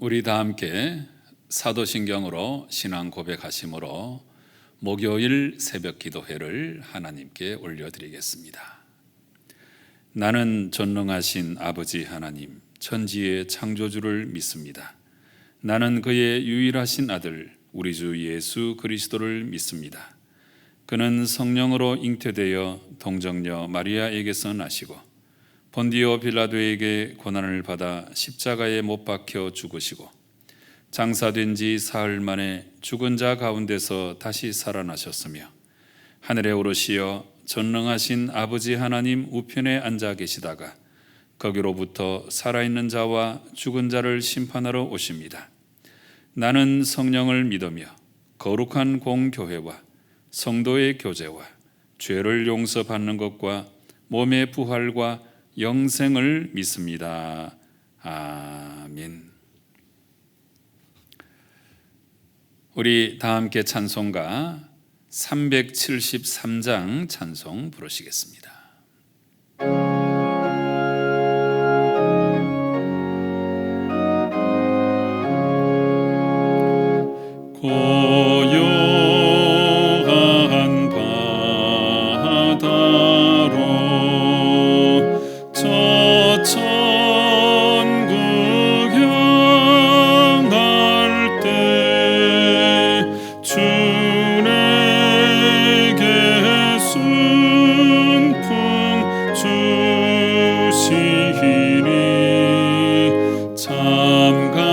우리 다 함께 사도신경으로 신앙 고백하심으로 목요일 새벽 기도회를 하나님께 올려드리겠습니다. 나는 전능하신 아버지 하나님, 천지의 창조주를 믿습니다. 나는 그의 유일하신 아들, 우리 주 예수 그리스도를 믿습니다. 그는 성령으로 잉태되어 동정녀 마리아에게서 나시고 본디오 빌라도에게 고난을 받아 십자가에 못 박혀 죽으시고 장사된 지 사흘 만에 죽은 자 가운데서 다시 살아나셨으며 하늘에 오르시어 전능하신 아버지 하나님 우편에 앉아 계시다가 거기로부터 살아있는 자와 죽은 자를 심판하러 오십니다. 나는 성령을 믿으며 거룩한 공교회와 성도의 교제와 죄를 용서받는 것과 몸의 부활과 영생을 믿습니다. 아멘. 우리 다 함께 찬송가 373장 찬송 부르시겠습니다. 고요한 바다로 저 천국 향할 때 주 내게 순풍 주시니 참 감사합니다.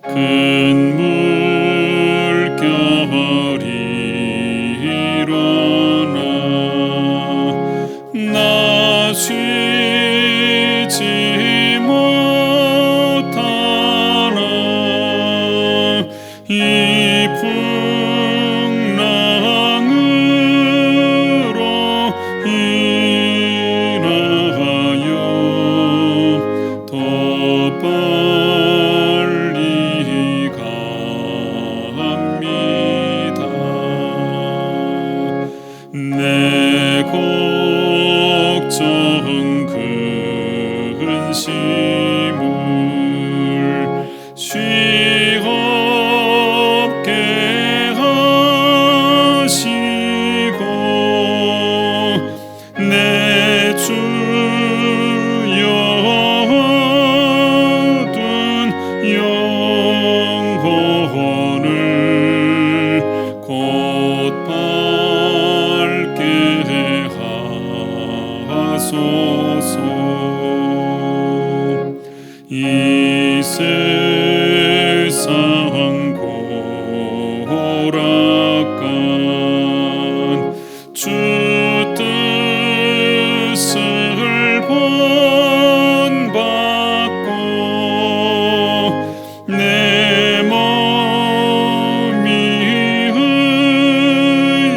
큰 물결이 일어나 나 쉬지 못하나 이 풍랑으로 인하여 더 빨리 갑니다. 내 걱정 근심을 쉬없게 하시고 내 주여 얻은 영혼을 곧 밝게 하소서. 이 세상 고락간 주 뜻을 본받고 내 몸이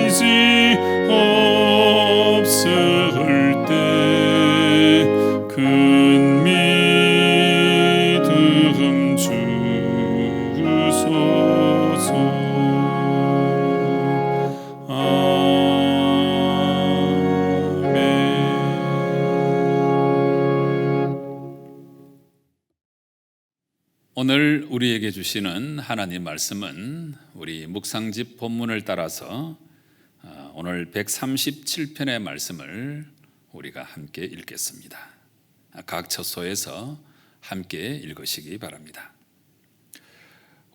의지 없을 때 큰 믿음 주소서. 아멘. 오늘 우리에게 주시는 하나님 말씀은 우리 묵상집 본문을 따라서 오늘 137편의 말씀을 우리가 함께 읽겠습니다. 각 처소에서 함께 읽으시기 바랍니다.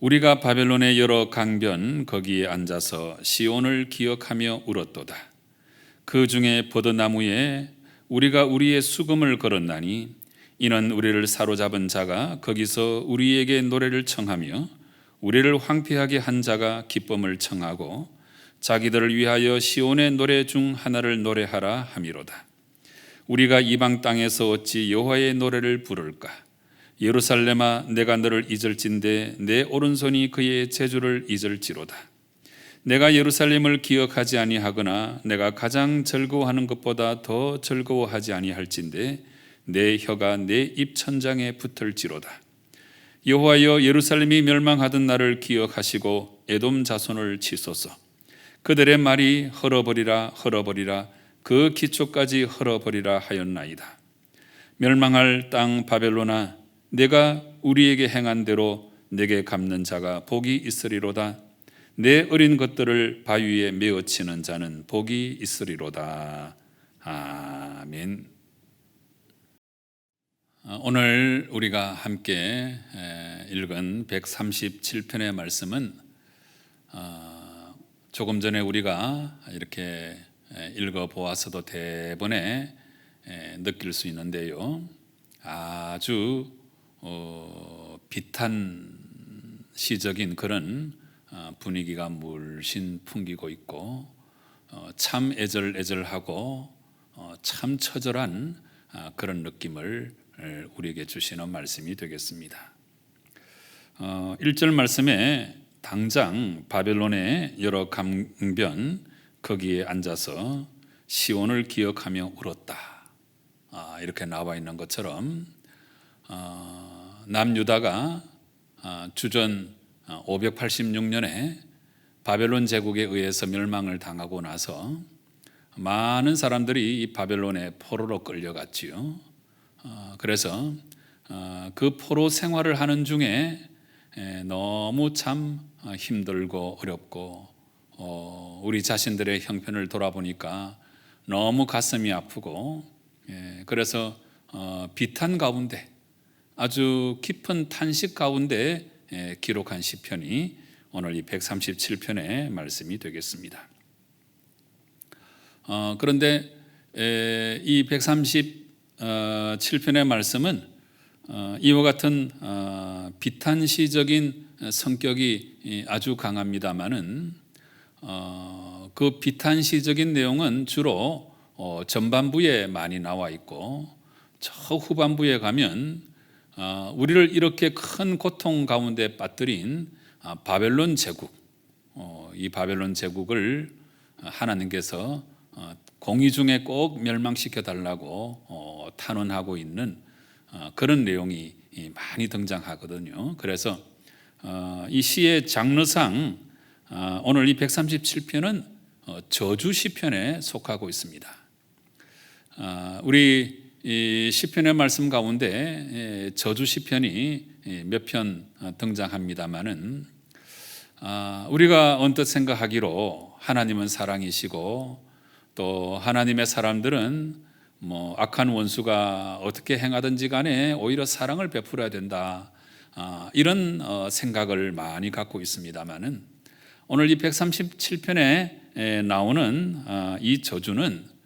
우리가 바벨론의 여러 강변 거기에 앉아서 시온을 기억하며 울었도다. 그 중에 버드나무에 우리가 우리의 수금을 걸었나니 이는 우리를 사로잡은 자가 거기서 우리에게 노래를 청하며 우리를 황폐하게 한 자가 기쁨을 청하고 자기들을 위하여 시온의 노래 중 하나를 노래하라 함이로다. 우리가 이방 땅에서 어찌 여호와의 노래를 부를까? 예루살렘아, 내가 너를 잊을진대 내 오른손이 그의 제주를 잊을지로다. 내가 예루살렘을 기억하지 아니하거나 내가 가장 즐거워하는 것보다 더 즐거워하지 아니할진대 내 혀가 내 입천장에 붙을지로다. 여호와여, 예루살렘이 멸망하던 날을 기억하시고 에돔 자손을 치소서. 그들의 말이 헐어버리라 헐어버리라 그 기초까지 헐어버리라 하였나이다. 멸망할 땅 바벨론아, 내가 우리에게 행한 대로 내게 갚는 자가 복이 있으리로다. 내 어린 것들을 바위에 메어치는 자는 복이 있으리로다. 아멘. 오늘 우리가 함께 읽은 137편의 말씀은 조금 전에 우리가 이렇게 읽어보았어도 대번에 느낄 수 있는데요, 아주 비탄시적인 그런 분위기가 물씬 풍기고 있고, 참 애절애절하고 참 처절한 그런 느낌을 우리에게 주시는 말씀이 되겠습니다. 1절 말씀에 당장 바벨론의 여러 강변 거기에 앉아서 시온을 기억하며 울었다, 이렇게 나와 있는 것처럼 남유다가 주전 586년에 바벨론 제국에 의해서 멸망을 당하고 나서 많은 사람들이 이 바벨론의 포로로 끌려갔지요. 그래서 그 포로 생활을 하는 중에 너무 참 힘들고 어렵고, 우리 자신들의 형편을 돌아보니까 너무 가슴이 아프고, 그래서 비탄 가운데, 아주 깊은 탄식 가운데 기록한 시편이 오늘 이 137편의 말씀이 되겠습니다. 그런데 이 137편의 말씀은 이와 같은 비탄시적인 성격이 아주 강합니다마는 그 비탄시적인 내용은 주로 전반부에 많이 나와 있고, 저 후반부에 가면 우리를 이렇게 큰 고통 가운데 빠뜨린 바벨론 제국, 이 바벨론 제국을 하나님께서 공의 중에 꼭 멸망시켜 달라고 탄원하고 있는 그런 내용이 많이 등장하거든요. 그래서 이 시의 장르상 오늘 이 137편은 저주 시편에 속하고 있습니다. 우리 이 시편의 말씀 가운데 저주 시편이 몇 편 등장합니다마는, 우리가 언뜻 생각하기로 하나님은 사랑이시고 또 하나님의 사람들은 악한 원수가 어떻게 행하든지 간에 오히려 사랑을 베풀어야 된다, 이런 생각을 많이 갖고 있습니다마는, 오늘 이 137편에 나오는 이 저주는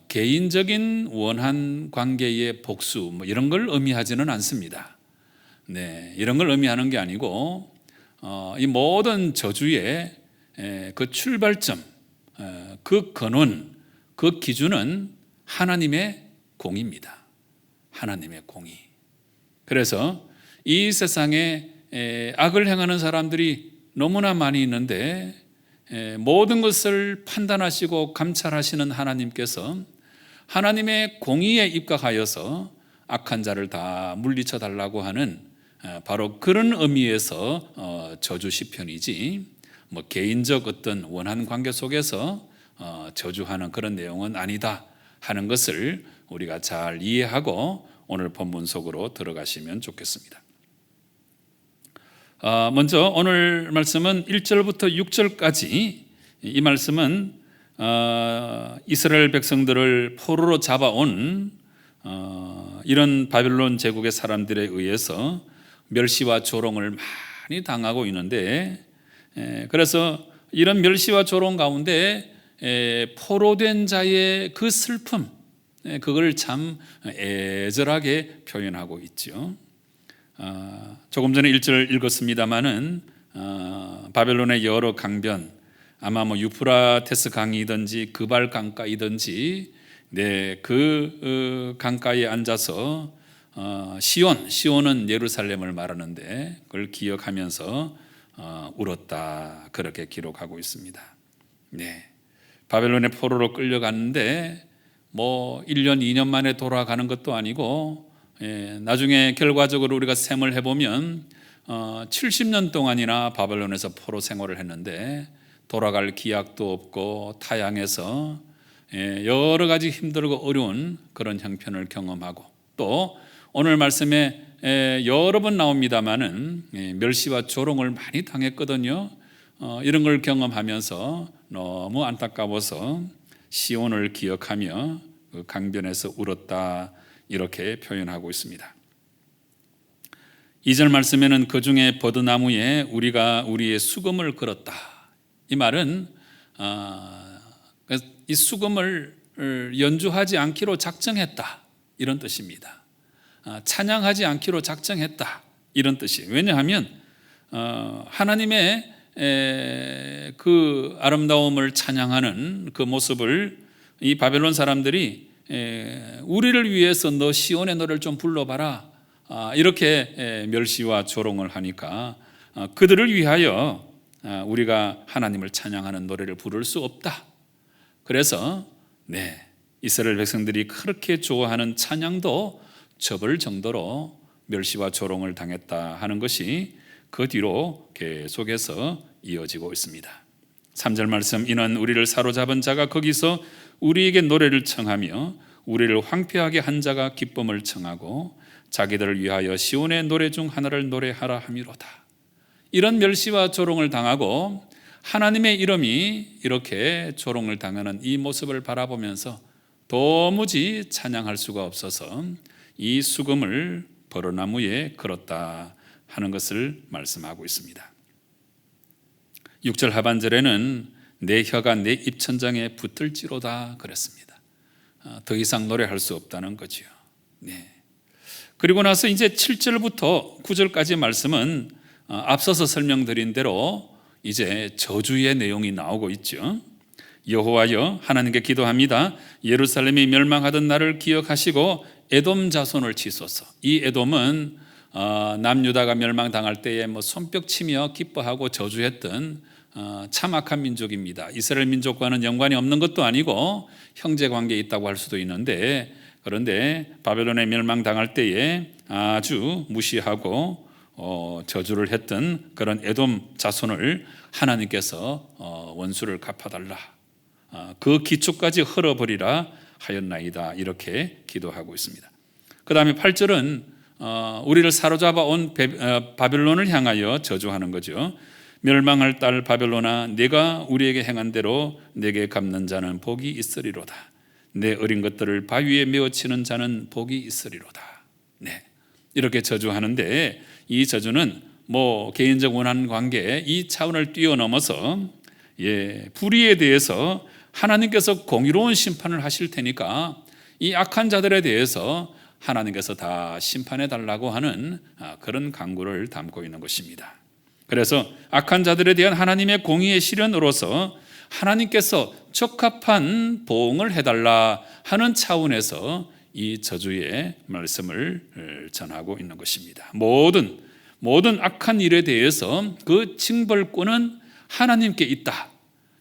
개인적인 원한 관계의 복수 이런 걸 의미하지는 않습니다. 이런 걸 의미하는 게 아니고, 이 모든 저주의 그 출발점, 그 근원, 그 기준은 하나님의 공의입니다. 하나님의 공의. 그래서 이 세상에 악을 행하는 사람들이 너무나 많이 있는데, 모든 것을 판단하시고 감찰하시는 하나님께서 하나님의 공의에 입각하여서 악한 자를 다 물리쳐 달라고 하는 바로 그런 의미에서 저주 시편이지, 개인적 어떤 원한 관계 속에서 저주하는 그런 내용은 아니다 하는 것을 우리가 잘 이해하고 오늘 본문 속으로 들어가시면 좋겠습니다. 먼저 오늘 말씀은 1절부터 6절까지, 이 말씀은 이스라엘 백성들을 포로로 잡아온 이런 바벨론 제국의 사람들에 의해서 멸시와 조롱을 많이 당하고 있는데, 그래서 이런 멸시와 조롱 가운데 포로된 자의 그 슬픔, 그걸 참 애절하게 표현하고 있죠. 조금 전에 1절 읽었습니다마는 바벨론의 여러 강변, 아마 유프라테스 강이든지 그발 강가이든지, 그 강가에 앉아서 시온은 예루살렘을 말하는데 그걸 기억하면서 울었다, 그렇게 기록하고 있습니다. 바벨론의 포로로 끌려갔는데 1년 2년 만에 돌아가는 것도 아니고, 나중에 결과적으로 우리가 셈을 해보면 70년 동안이나 바벨론에서 포로 생활을 했는데 돌아갈 기약도 없고 타향해서 여러 가지 힘들고 어려운 그런 형편을 경험하고, 또 오늘 말씀에 여러 번 나옵니다마는 멸시와 조롱을 많이 당했거든요. 이런 걸 경험하면서 너무 안타까워서 시온을 기억하며 그 강변에서 울었다, 이렇게 표현하고 있습니다. 2절 말씀에는 그 중에 버드나무에 우리가 우리의 수금을 걸었다. 이 말은 이 수금을 연주하지 않기로 작정했다, 이런 뜻입니다. 찬양하지 않기로 작정했다, 이런 뜻이에요. 왜냐하면 하나님의 그 아름다움을 찬양하는 그 모습을 이 바벨론 사람들이 우리를 위해서 너 시온의 노래를 좀 불러봐라, 이렇게 멸시와 조롱을 하니까 그들을 위하여 우리가 하나님을 찬양하는 노래를 부를 수 없다. 그래서 이스라엘 백성들이 그렇게 좋아하는 찬양도 접을 정도로 멸시와 조롱을 당했다 하는 것이 그 뒤로 계속해서 이어지고 있습니다. 3절 말씀, 이는 우리를 사로잡은 자가 거기서 우리에게 노래를 청하며 우리를 황폐하게 한 자가 기쁨을 청하고 자기들을 위하여 시온의 노래 중 하나를 노래하라 함이로다. 이런 멸시와 조롱을 당하고 하나님의 이름이 이렇게 조롱을 당하는 이 모습을 바라보면서 도무지 찬양할 수가 없어서 이 수금을 버드나무에 걸었다 하는 것을 말씀하고 있습니다. 6절 하반절에는 내 혀가 내 입천장에 붙을지로다 그랬습니다. 더 이상 노래할 수 없다는 거죠. 그리고 나서 이제 7절부터 9절까지 말씀은 앞서서 설명드린 대로 이제 저주의 내용이 나오고 있죠. 여호와여, 하나님께 기도합니다. 예루살렘이 멸망하던 날을 기억하시고 에돔 자손을 치소서. 이 에돔은 남유다가 멸망당할 때에 손뼉 치며 기뻐하고 저주했던 참 악한 민족입니다. 이스라엘 민족과는 연관이 없는 것도 아니고 형제 관계에 있다고 할 수도 있는데, 그런데 바벨론에 멸망당할 때에 아주 무시하고 저주를 했던 그런 에돔 자손을 하나님께서 원수를 갚아달라, 그 기초까지 헐어버리라 하였나이다, 이렇게 기도하고 있습니다. 그 다음에 8절은 우리를 사로잡아 온 바벨론을 향하여 저주하는 거죠. 멸망할 딸 바벨론아, 내가 우리에게 행한 대로 내게 갚는 자는 복이 있으리로다. 내 어린 것들을 바위에 메어치는 자는 복이 있으리로다. 이렇게 저주하는데, 이 저주는 개인적 원한 관계 이 차원을 뛰어넘어서 불의에 대해서 하나님께서 공의로운 심판을 하실 테니까 이 악한 자들에 대해서 하나님께서 다 심판해 달라고 하는 그런 간구를 담고 있는 것입니다. 그래서 악한 자들에 대한 하나님의 공의의 실현으로서 하나님께서 적합한 보응을 해달라 하는 차원에서 이 저주의 말씀을 전하고 있는 것입니다. 모든 악한 일에 대해서 그 징벌권은 하나님께 있다,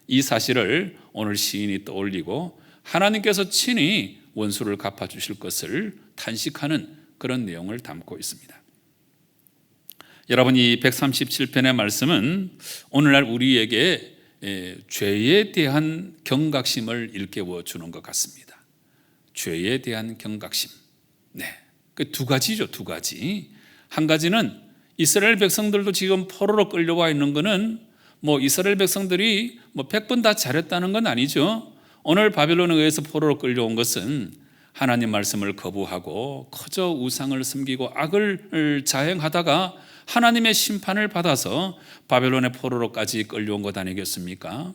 이 사실을 오늘 시인이 떠올리고 하나님께서 친히 원수를 갚아주실 것을 탄식하는 그런 내용을 담고 있습니다. 여러분, 이 137편의 말씀은 오늘날 우리에게 죄에 대한 경각심을 일깨워 주는 것 같습니다. 죄에 대한 경각심. 그 두 가지죠, 두 가지. 한 가지는 이스라엘 백성들도 지금 포로로 끌려와 있는 것은 이스라엘 백성들이 100번 다 잘했다는 건 아니죠. 오늘 바벨론에 의해서 포로로 끌려온 것은 하나님 말씀을 거부하고 그저 우상을 섬기고 악을 자행하다가 하나님의 심판을 받아서 바벨론의 포로로까지 끌려온 것 아니겠습니까?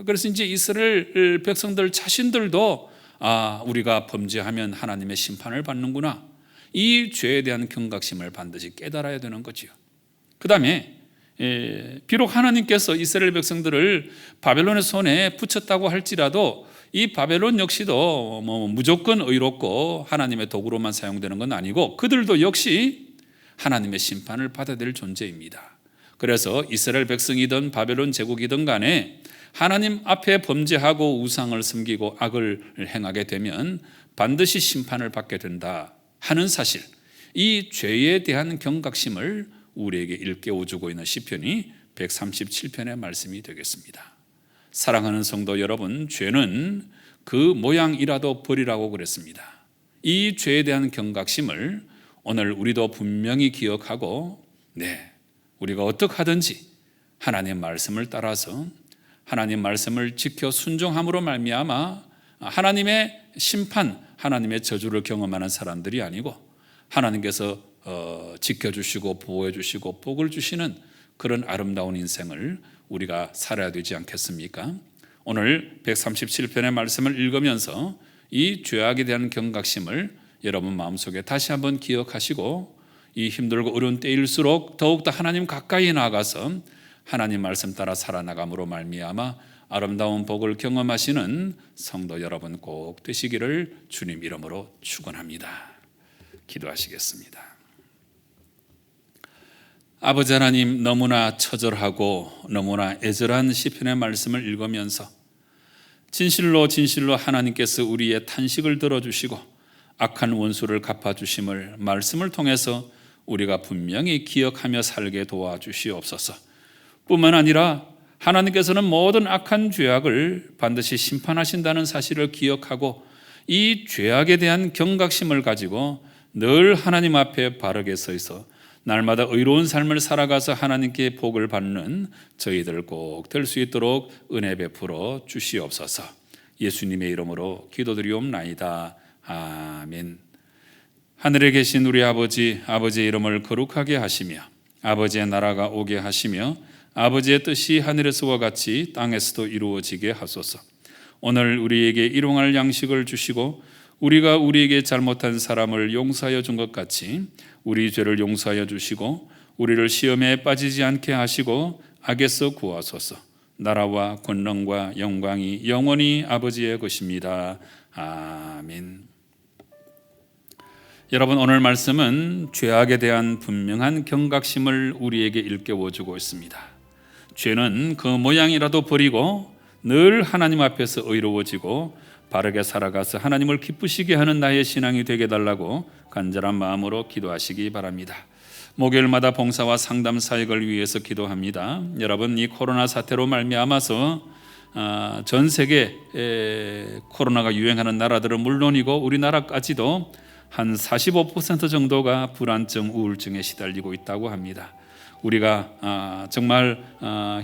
그래서 이제 이스라엘 백성들 자신들도 우리가 범죄하면 하나님의 심판을 받는구나, 이 죄에 대한 경각심을 반드시 깨달아야 되는 거죠. 그 다음에 비록 하나님께서 이스라엘 백성들을 바벨론의 손에 붙였다고 할지라도 이 바벨론 역시도 무조건 의롭고 하나님의 도구로만 사용되는 건 아니고 그들도 역시 하나님의 심판을 받아야 될 존재입니다. 그래서 이스라엘 백성이든 바벨론 제국이든 간에 하나님 앞에 범죄하고 우상을 섬기고 악을 행하게 되면 반드시 심판을 받게 된다 하는 사실, 이 죄에 대한 경각심을 우리에게 일깨워주고 있는 시편이 137편의 말씀이 되겠습니다. 사랑하는 성도 여러분, 죄는 그 모양이라도 버리라고 그랬습니다. 이 죄에 대한 경각심을 오늘 우리도 분명히 기억하고 우리가 어떻게 하든지 하나님 말씀을 따라서 하나님 말씀을 지켜 순종함으로 말미암아 하나님의 심판, 하나님의 저주를 경험하는 사람들이 아니고 하나님께서 지켜주시고 보호해주시고 복을 주시는 그런 아름다운 인생을 우리가 살아야 되지 않겠습니까? 오늘 137편의 말씀을 읽으면서 이 죄악에 대한 경각심을 여러분 마음속에 다시 한번 기억하시고 이 힘들고 어려운 때일수록 더욱더 하나님 가까이 나아가서 하나님 말씀 따라 살아나감으로 말미암아 아름다운 복을 경험하시는 성도 여러분 꼭 되시기를 주님 이름으로 축원합니다. 기도하시겠습니다. 아버지 하나님, 너무나 처절하고 너무나 애절한 시편의 말씀을 읽으면서 진실로 하나님께서 우리의 탄식을 들어주시고 악한 원수를 갚아주심을 말씀을 통해서 우리가 분명히 기억하며 살게 도와주시옵소서. 뿐만 아니라 하나님께서는 모든 악한 죄악을 반드시 심판하신다는 사실을 기억하고 이 죄악에 대한 경각심을 가지고 늘 하나님 앞에 바르게 서 있어 날마다 의로운 삶을 살아가서 하나님께 복을 받는 저희들 꼭 될 수 있도록 은혜 베풀어 주시옵소서. 예수님의 이름으로 기도드리옵나이다. 아멘. 하늘에 계신 우리 아버지, 아버지의 이름을 거룩하게 하시며 아버지의 나라가 오게 하시며 아버지의 뜻이 하늘에서와 같이 땅에서도 이루어지게 하소서. 오늘 우리에게 일용할 양식을 주시고 우리가 우리에게 잘못한 사람을 용서하여 준 것 같이 우리 죄를 용서하여 주시고 우리를 시험에 빠지지 않게 하시고 악에서 구하소서. 나라와 권능과 영광이 영원히 아버지의 것입니다. 아멘. 여러분, 오늘 말씀은 죄악에 대한 분명한 경각심을 우리에게 일깨워주고 있습니다. 죄는 그 모양이라도 버리고 늘 하나님 앞에서 의로워지고 바르게 살아가서 하나님을 기쁘시게 하는 나의 신앙이 되게 달라고 간절한 마음으로 기도하시기 바랍니다. 목요일마다 봉사와 상담 사역을 위해서 기도합니다. 여러분, 이 코로나 사태로 말미암아서 전 세계 코로나가 유행하는 나라들은 물론이고 우리나라까지도 한 45% 정도가 불안증, 우울증에 시달리고 있다고 합니다. 우리가 정말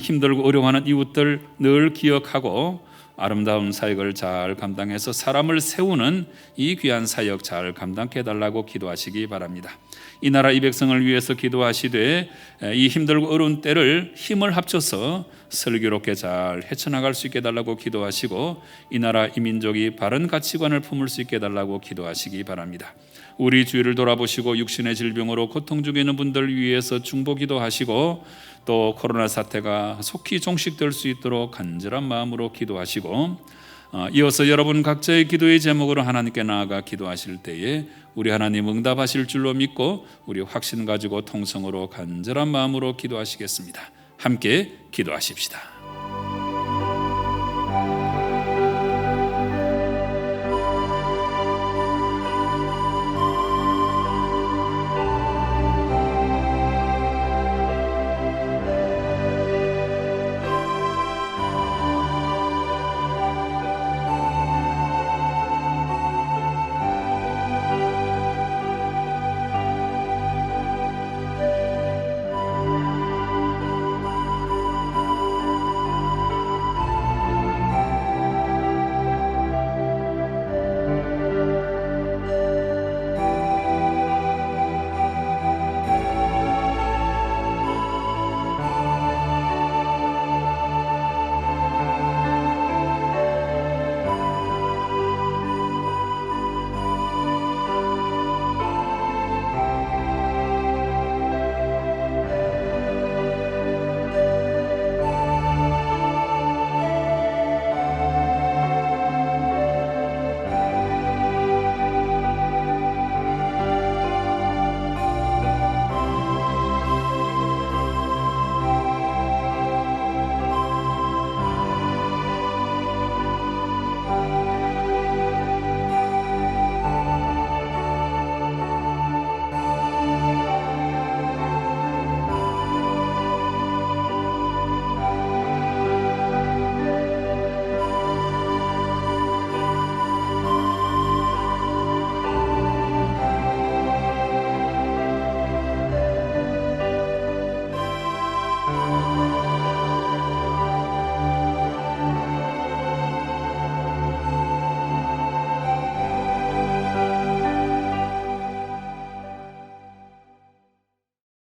힘들고 어려워하는 이웃들 늘 기억하고 아름다운 사역을 잘 감당해서 사람을 세우는 이 귀한 사역 잘 감당해 달라고 기도하시기 바랍니다. 이 나라 이 백성을 위해서 기도하시되 이 힘들고 어려운 때를 힘을 합쳐서 슬기롭게 잘 헤쳐나갈 수 있게 달라고 기도하시고 이 나라 이 민족이 바른 가치관을 품을 수 있게 달라고 기도하시기 바랍니다. 우리 주위를 돌아보시고 육신의 질병으로 고통 중에 있는 분들 위해서 중보기도 하시고 또 코로나 사태가 속히 종식될 수 있도록 간절한 마음으로 기도하시고 이어서 여러분 각자의 기도의 제목으로 하나님께 나아가 기도하실 때에 우리 하나님 응답하실 줄로 믿고 우리 확신 가지고 통성으로 간절한 마음으로 기도하시겠습니다. 함께 기도하십시다.